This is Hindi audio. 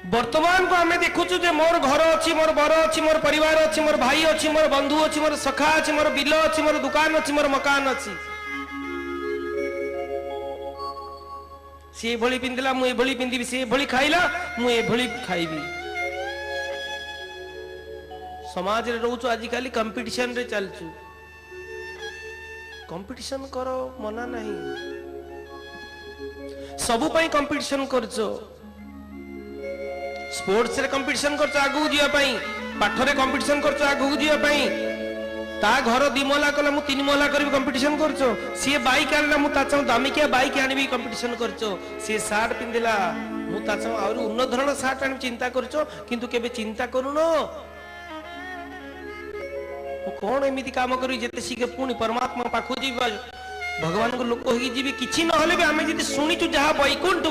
वर्तमान को आम देखु मोर घर अच्छी मोर बर अच्छी मोर परिवार अच्छी मोर भाई अच्छी मोर बंधु अच्छी मोर सखा अच्छी मोर बिल अच्छी मोर दुकान अच्छी मोर मकान अच्छी सी भली पिंधिला मु एभली पिंधिबी सी भली खाइला मु एभली खाइबी समाज रे रहउछु आजिकाली कंपटीशन रे चलछु कंपटीशन करो मना नहीं सबु पई कंपटीशन करछो स्पोर्ट्स रे कंपटीशन करछो आगु जिया पई पाठ रे कंपटीशन करछो आगु जिया पई ता घर 2 महला कला मु 3 महला करबी कंपटीशन करछो सी बाइक आनला मु ता चाउ दामिकिया बाइक आनिबी कंपटीशन करछो सी शर्ट पिंदिला मु ता चाउ और उन्नत धरण शर्ट आनि चिंता करछो किंतु केबे चिंता करूनो कौन एमती काम करी जेते शीघ्र पुणी परमात्मा पाखु जी भगवान को लोक हो किछि न हले भी आमे जति सुनिचु जहा वैकुंठ